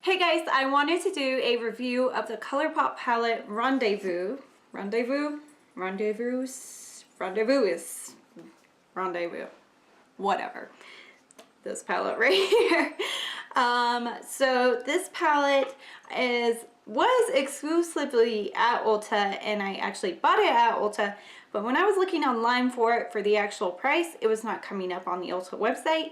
Hey guys, I wanted to do a review of the ColourPop palette Rendezvous, whatever, this palette right here. So this palette was exclusively at Ulta, and I actually bought it at Ulta, but when I was looking online for the actual price, it was not coming up on the Ulta website.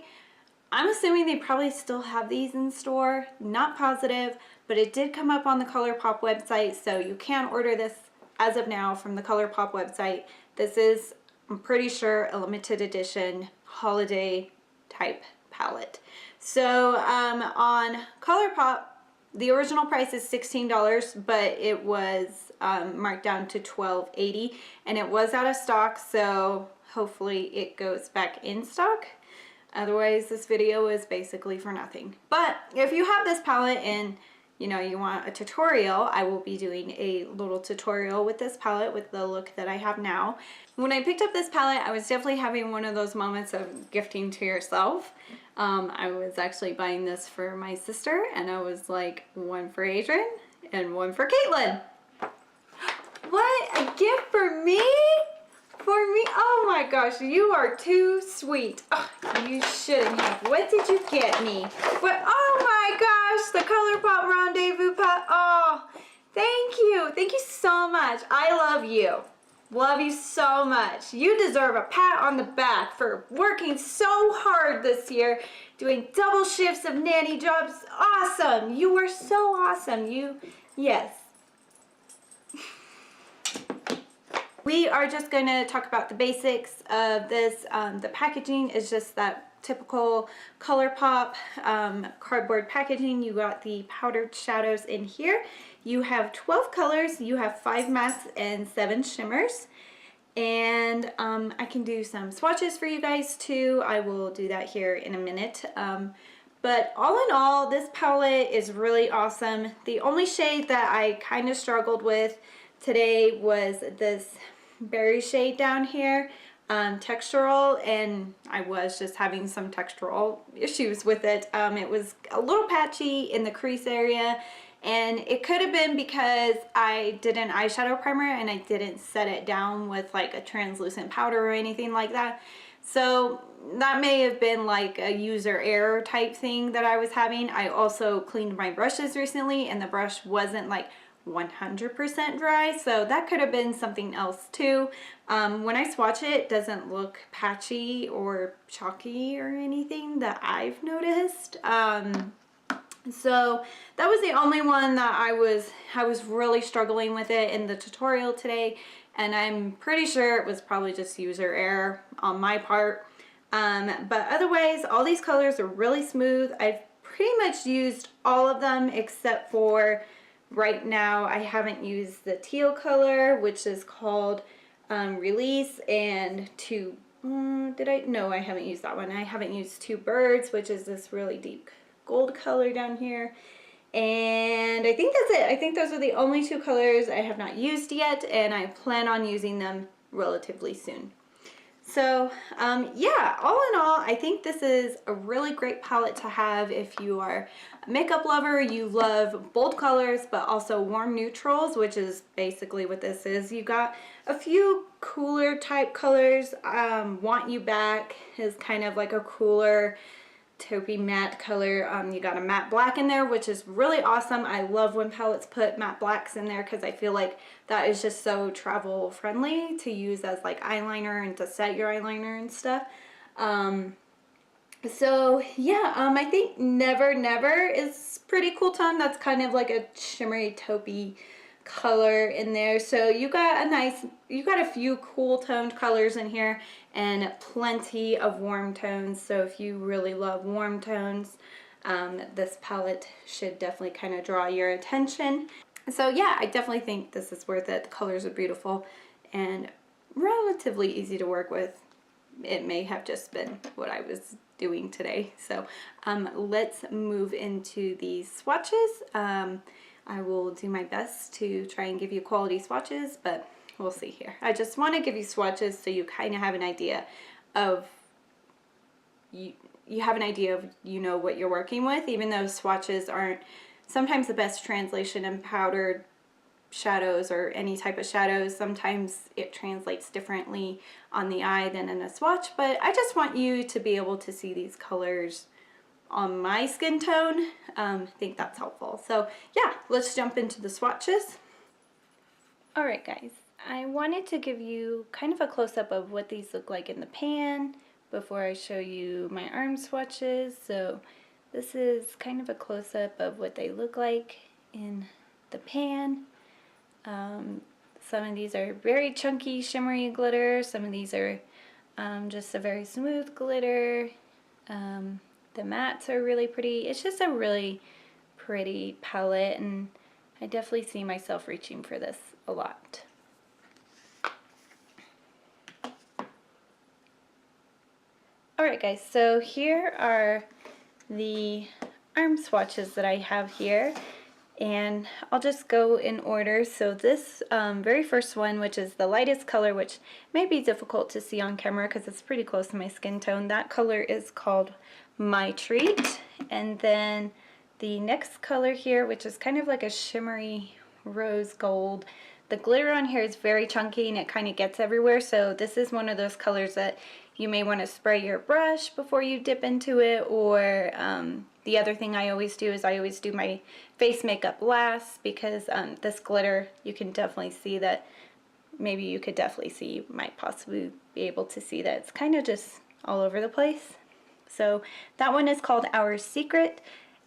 I'm assuming they probably still have these in store, not positive, but it did come up on the ColourPop website, so you can order this as of now from the ColourPop website. This is, I'm pretty sure, a limited edition holiday type palette. So on ColourPop, the original price is $16, but it was marked down to $12.80, and it was out of stock, so hopefully it goes back in stock. Otherwise, this video is basically for nothing. But if you have this palette and you want a tutorial, I will be doing a little tutorial with this palette with the look that I have now. When I picked up this palette, I was definitely having one of those moments of gifting to yourself. I was actually buying this for my sister, and I was like, one for Adrian and one for Caitlin. What? A gift for me? For me? Oh my gosh, you are too sweet. Oh, you shouldn't have. What did you get me? What? Oh my gosh, the ColourPop Rendezvous palette. Oh, thank you. Thank you so much. I love you. Love you so much. You deserve a pat on the back for working so hard this year, doing double shifts of nanny jobs. Awesome. You were so awesome. Yes. We are just going to talk about the basics of this. The packaging is just that typical ColourPop cardboard packaging. You got the powdered shadows in here. You have 12 colors. You have 5 mattes and 7 shimmers. And I can do some swatches for you guys too. I will do that here in a minute. But all in all, this palette is really awesome. The only shade that I kind of struggled with today was this berry shade down here, textural, and I was just having some textural issues with it. It was a little patchy in the crease area, and it could have been because I did an eyeshadow primer and I didn't set it down with like a translucent powder or anything like that. So that may have been like a user error type thing that I was having. I also cleaned my brushes recently, and the brush wasn't like 100% dry, so that could have been something else too. When I swatch it, it doesn't look patchy or chalky or anything that I've noticed. So that was the only one that I was really struggling with it in the tutorial today, and I'm pretty sure it was probably just user error on my part. But otherwise, all these colors are really smooth. I've pretty much used all of them except for right now. I haven't used the teal color, which is called Release, and no, I haven't used that one. I haven't used Two Birds, which is this really deep gold color down here. And I think that's it. I think those are the only 2 colors I have not used yet, and I plan on using them relatively soon. So yeah, all in all, I think this is a really great palette to have if you are a makeup lover, you love bold colors, but also warm neutrals, which is basically what this is. You got a few cooler type colors. Want You Back is kind of like a cooler taupey matte color. You got a matte black in there, which is really awesome. I love when palettes put matte blacks in there because I feel like that is just so travel friendly to use as like eyeliner and to set your eyeliner and stuff. So yeah, I think Never Never is pretty cool tone. That's kind of like a shimmery taupey color in there. So you got a few cool toned colors in here and plenty of warm tones. So if you really love warm tones, this palette should definitely kind of draw your attention. So yeah, I definitely think this is worth it. The colors are beautiful and relatively easy to work with. It may have just been what I was doing today. So let's move into these swatches. I will do my best to try and give you quality swatches, but we'll see here. I just want to give you swatches so you kind of have an idea of you have an idea of what you're working with, even though swatches aren't sometimes the best translation in powdered shadows or any type of shadows, sometimes it translates differently on the eye than in a swatch, but I just want you to be able to see these colors on my skin tone. I think that's helpful. So yeah, let's jump into the swatches. Alright guys, I wanted to give you kind of a close-up of what these look like in the pan before I show you my arm swatches. So this is kind of a close-up of what they look like in the pan. Some of these are very chunky, shimmery glitter. Some of these are just a very smooth glitter. The mattes are really pretty. It's just a really pretty palette, and I definitely see myself reaching for this a lot. Alright guys, so here are the arm swatches that I have here, and I'll just go in order. So this very first one, which is the lightest color, which may be difficult to see on camera because it's pretty close to my skin tone, that color is called My Treat. And then the next color here, which is kind of like a shimmery rose gold, the glitter on here is very chunky and it kind of gets everywhere, so this is one of those colors that you may want to spray your brush before you dip into it, or the other thing I always do is I always do my face makeup last, because this glitter, you can definitely see that, maybe you could definitely see, you might possibly be able to see that it's kind of just all over the place. So that one is called Our Secret,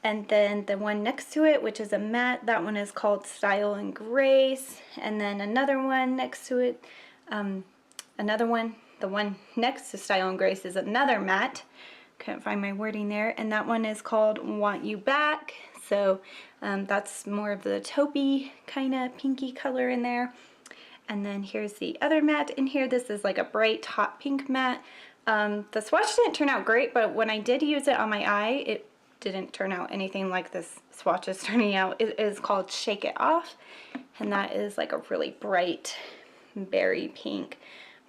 and then the one next to it, which is a matte, that one is called Style and Grace, and then another one next to it, the one next to Style and Grace is another matte. Couldn't find my wording there, and that one is called Want You Back. So that's more of the taupey kind of pinky color in there. And then here's the other matte in here. This is like a bright hot pink matte. The swatch didn't turn out great, but when I did use it on my eye, it didn't turn out anything like this swatch is turning out. It is called Shake It Off, and that is like a really bright berry pink.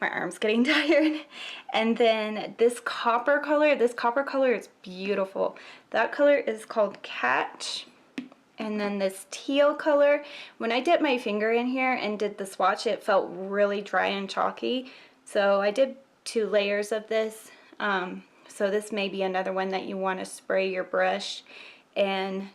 My arm's getting tired. And then this copper color is beautiful. That color is called Catch. And then this teal color, when I dipped my finger in here and did the swatch, it felt really dry and chalky. So I did 2 layers of this. So this may be another one that you want to spray your brush and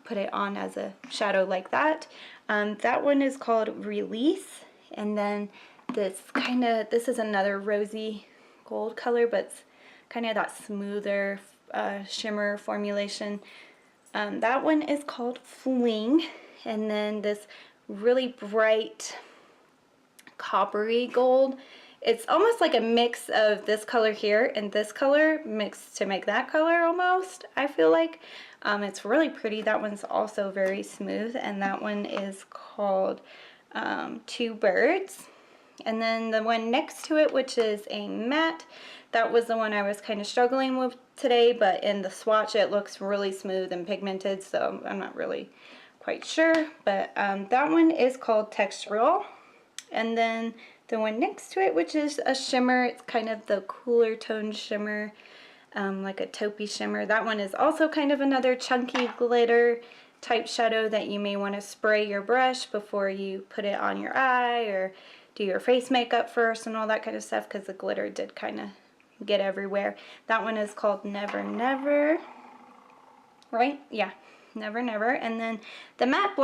put it on as a shadow like that. That one is called Release. And then this is another rosy gold color, but it's kind of that smoother shimmer formulation. That one is called Fling. And then this really bright coppery gold, it's almost like a mix of this color here and this color mixed to make that color almost, I feel like. It's really pretty. That one's also very smooth, and that one is called Two Birds. And then the one next to it, which is a matte, that was the one I was kind of struggling with today, but in the swatch it looks really smooth and pigmented, so I'm not really quite sure. But that one is called Textural. And then the one next to it, which is a shimmer, it's kind of the cooler toned shimmer, like a taupey shimmer. That one is also kind of another chunky glitter type shadow that you may want to spray your brush before you put it on your eye or do your face makeup first and all that kind of stuff, because the glitter did kind of get everywhere. That one is called Never Never, right? Yeah, Never Never. And then the matte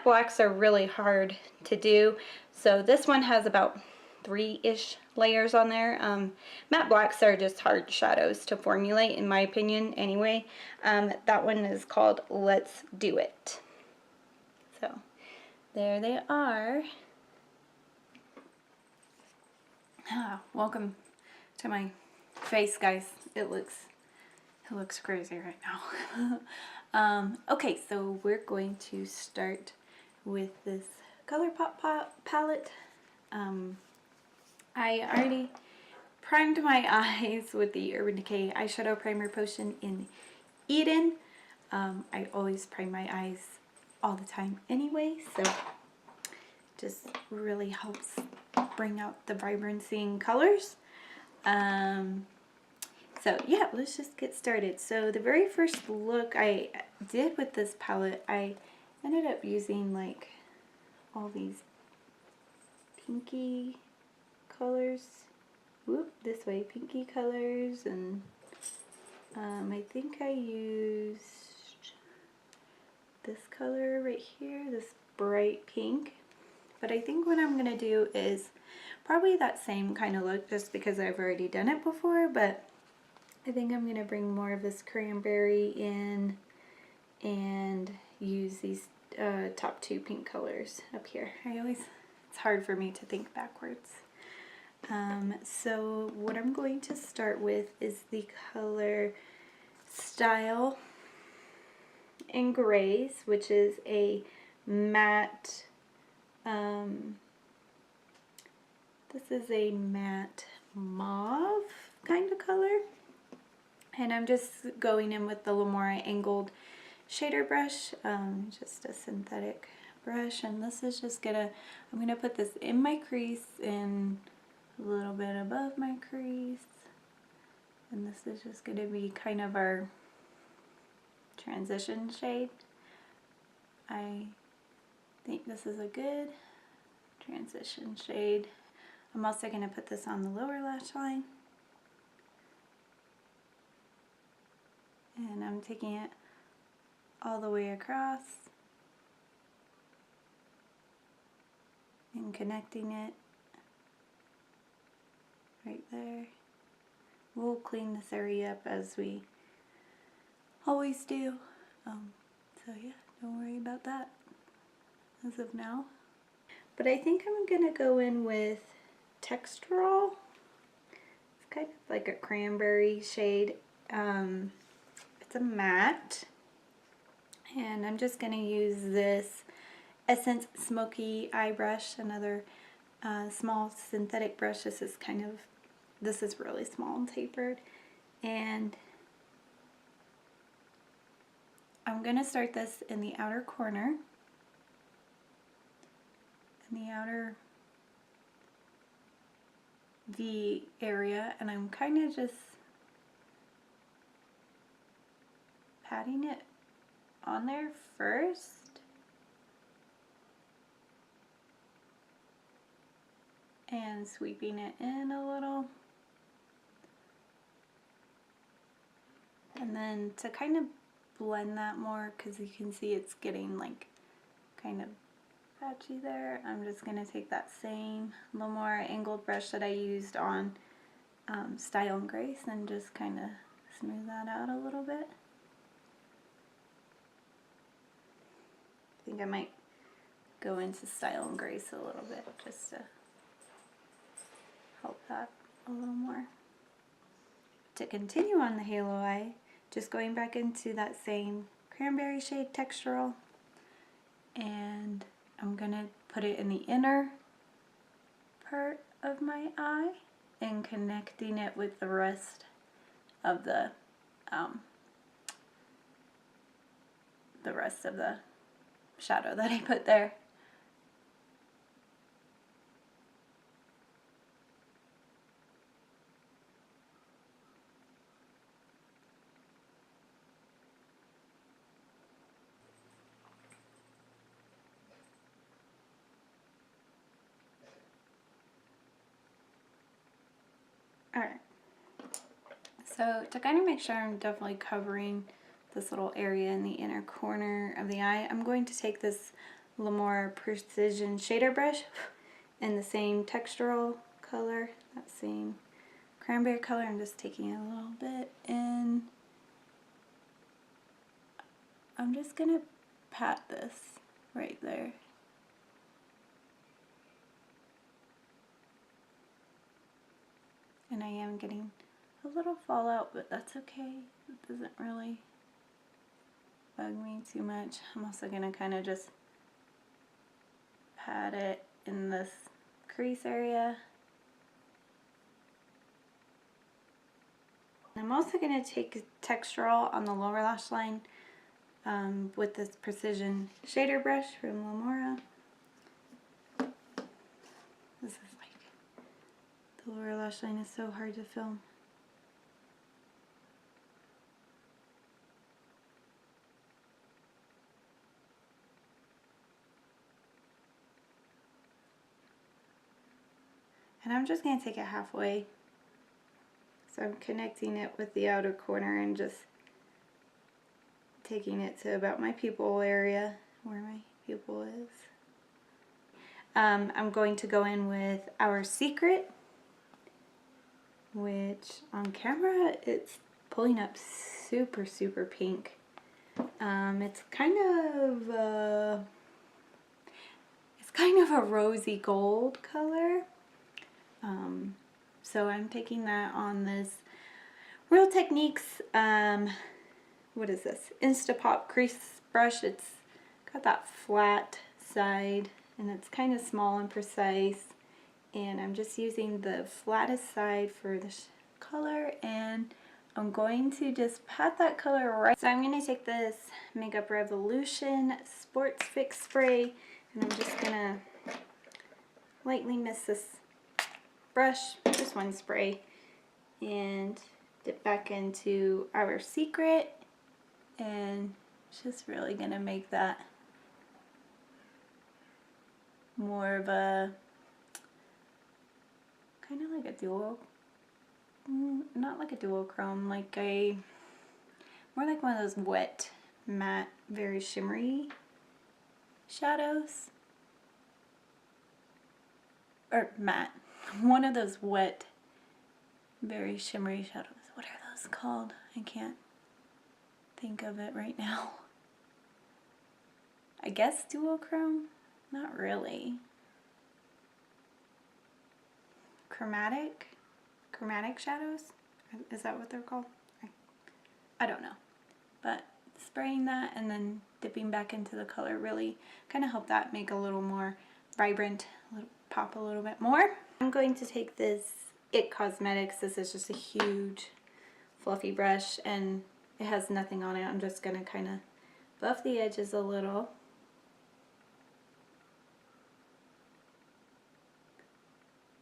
blacks are really hard to do, so this one has about 3-ish layers on there. Matte blacks are just hard shadows to formulate, in my opinion anyway. That one is called Let's Do It. So there they are. Welcome to my face, guys. It looks crazy right now. Okay, so we're going to start with this ColourPop palette. I already primed my eyes with the Urban Decay Eyeshadow Primer Potion in Eden. I always prime my eyes all the time anyway, so just really helps bring out the vibrancy in colors. So yeah, let's just get started. So the very first look, I did with this palette, I ended up using like all these pinky colors. Whoop, this way, pinky colors, and I think I used this color right here, this bright pink. But I think what I'm gonna do is probably that same kind of look, just because I've already done it before, but I think I'm gonna bring more of this cranberry in and use these top two pink colors up here. It's hard for me to think backwards. So what I'm going to start with is the color Style in Grays, which is a matte, this is a matte mauve kind of color. And I'm just going in with the Lamora angled shader brush, just a synthetic brush, and this is just I'm gonna put this in my crease and a little bit above my crease, and this is just gonna be kind of our transition shade. I think this is a good transition shade. I'm also gonna put this on the lower lash line, and I'm taking it all the way across and connecting it right there. We'll clean this area up as we always do. So yeah, don't worry about that as of now. But I think I'm gonna go in with Textural. It's kind of like a cranberry shade. It's a matte. And I'm just going to use this Essence Smoky Eye Brush, another small synthetic brush. This is really small and tapered. And I'm going to start this in the outer corner, in the outer V area, and I'm kind of just patting it on there first, and sweeping it in a little, and then to kind of blend that more, because you can see it's getting like kind of patchy there, I'm just going to take that same Lamora angled brush that I used on Style and Grace and just kind of smooth that out a little bit. I think I might go into Style and Grace a little bit just to help that a little more. To continue on the halo eye, just going back into that same cranberry shade Textural, and I'm going to put it in the inner part of my eye and connecting it with the rest of the shadow that I put there. Alright, so to kind of make sure I'm definitely covering this little area in the inner corner of the eye, I'm going to take this Lamora Precision Shader Brush in the same textural color, that same cranberry color. I'm just taking it a little bit in. I'm just going to pat this right there. And I am getting a little fallout, but that's okay. It doesn't really bug me too much. I'm also going to kind of just pat it in this crease area. I'm also going to take Textural on the lower lash line with this Precision Shader Brush from Lamora. This is like, the lower lash line is so hard to film. And I'm just going to take it halfway. So I'm connecting it with the outer corner and just taking it to about my pupil area, where my pupil is. I'm going to go in with Our Secret, which on camera it's pulling up super, super pink. It's kind of a rosy gold color. So I'm taking that on this Real Techniques, what is this? Instapop crease brush. It's got that flat side and it's kind of small and precise. And I'm just using the flattest side for this color, and I'm going to just pat that color right. So I'm going to take this Makeup Revolution Sports Fix Spray, and I'm just going to lightly mist this brush, just one spray, and dip back into Our Secret, and just really going to make that more of a kind of like a dual, not like a dual chrome, like a, more like one of those wet, matte, very shimmery shadows. Or matte. One of those wet, very shimmery shadows. What are those called? I can't think of it right now. I guess duochrome? Not really. Chromatic shadows? Is that what they're called? I don't know. But spraying that and then dipping back into the color really kind of help that make a little more vibrant, pop a little bit more. I'm going to take this It Cosmetics. This is just a huge fluffy brush and it has nothing on it. I'm just going to kind of buff the edges a little.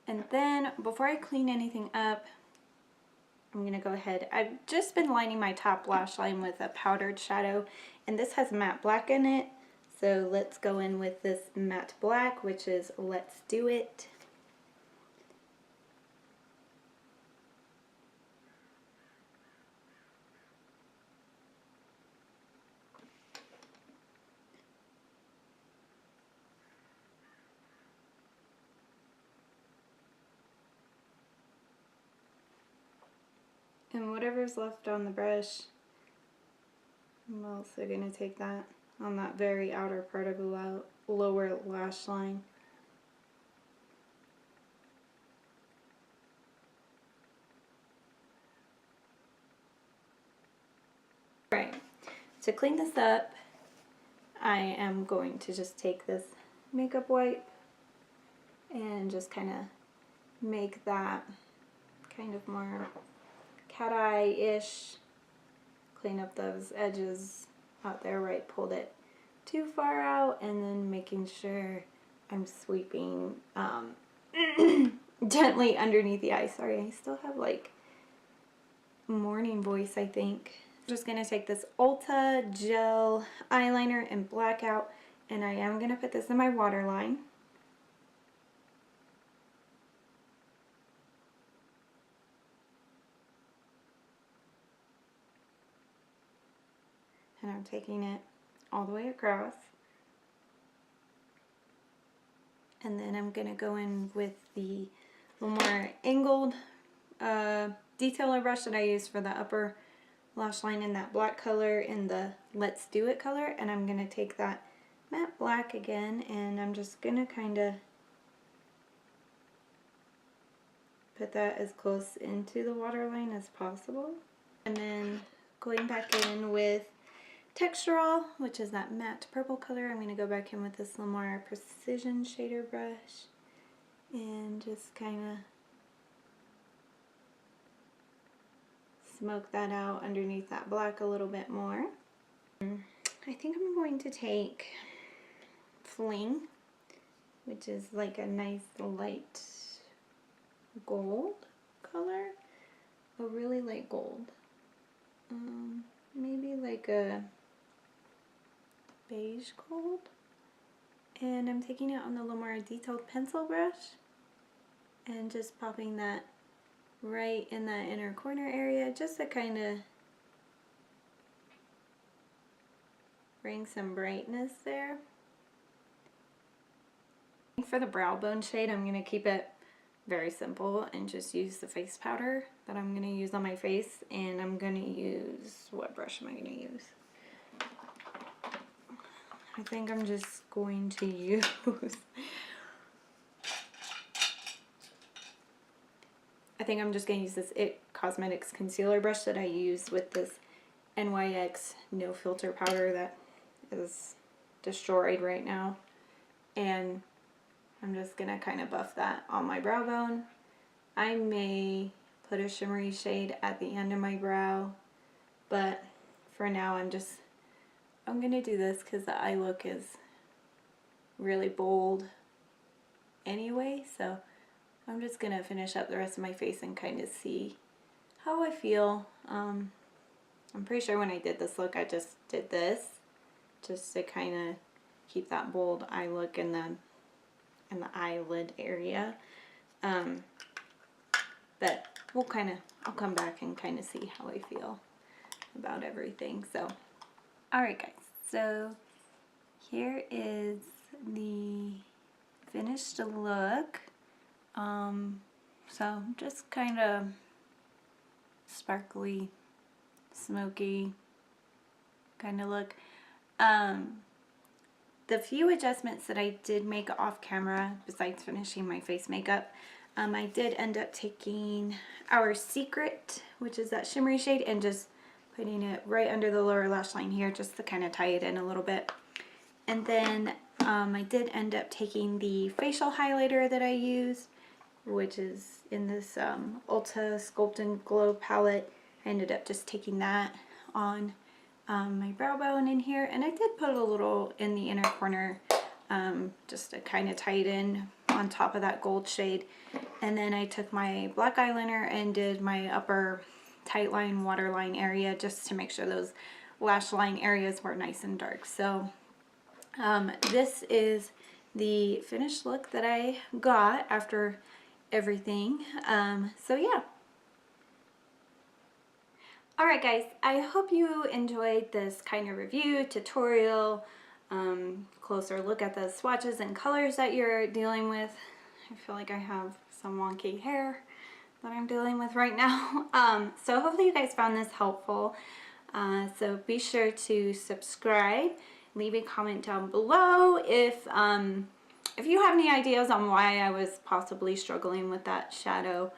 And then before I clean anything up, I'm going to go ahead. I've just been lining my top lash line with a powdered shadow, and this has matte black in it. So let's go in with this matte black, which is Let's Do It. And whatever's left on the brush, I'm also going to take that on that very outer part of the lower lash line. Right, to clean this up, I am going to just take this makeup wipe and just kind of make that kind of more cat eye-ish. Clean up those edges out there where I pulled it too far out, and then making sure I'm sweeping gently underneath the eye. Sorry, I still have like morning voice, I think. I'm just going to take this Ulta gel eyeliner in Blackout, and I am going to put this in my waterline. And I'm taking it all the way across. And then I'm going to go in with the little more angled detailer brush that I use for the upper lash line in that black color in the Let's Do It color. And I'm going to take that matte black again, and I'm just going to kind of put that as close into the waterline as possible. And then going back in with Textural, which is that matte purple color, I'm going to go back in with this little more precision shader brush and just kind of smoke that out underneath that black a little bit more. I think I'm going to take Fling, which is like a nice light gold color, a really light gold. Maybe like a beige gold, and I'm taking it on the little more detailed pencil brush and just popping that right in that inner corner area just to kind of bring some brightness there. For the brow bone shade, I'm going to keep it very simple and just use the face powder that I'm going to use on my face, and I'm going to use, what brush am I going to use? I think I'm just going to use this IT Cosmetics concealer brush that I use with this NYX no filter powder that is destroyed right now, and I'm just gonna kind of buff that on my brow bone. I may put a shimmery shade at the end of my brow, but for now I'm gonna do this because the eye look is really bold anyway, so I'm just gonna finish up the rest of my face and kind of see how I feel. I'm pretty sure when I did this look I just did this just to kind of keep that bold eye look in the eyelid area, but I'll come back and kind of see how I feel about everything. So alright guys, so here is the finished look. So just kind of sparkly, smoky kind of look. The few adjustments that I did make off camera, besides finishing my face makeup, I did end up taking Our Secret, which is that shimmery shade, and just putting it right under the lower lash line here just to kind of tie it in a little bit. And then I did end up taking the facial highlighter that I used, which is in this Ulta Sculpt and Glow palette. I ended up just taking that on my brow bone in here, and I did put a little in the inner corner just to kind of tie it in on top of that gold shade. And then I took my black eyeliner and did my upper tight line, waterline area just to make sure those lash line areas were nice and dark. So this is the finished look that I got after everything. So yeah. Alright guys, I hope you enjoyed this kind of review, tutorial, closer look at the swatches and colors that you're dealing with. I feel like I have some wonky hair that I'm dealing with right now. So hopefully you guys found this helpful. So be sure to subscribe, leave a comment down below if you have any ideas on why I was possibly struggling with that shadow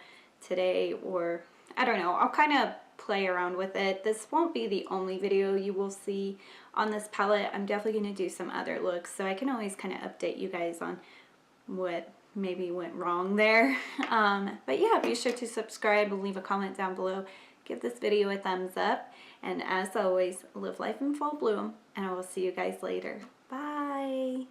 today, or I don't know, I'll kind of play around with it. This won't be the only video you will see on this palette. I'm definitely going to do some other looks, so I can always kind of update you guys on what maybe went wrong there. But yeah, be sure to subscribe and leave a comment down below. Give this video a thumbs up, and as always, live life in full bloom, and I will see you guys later. Bye!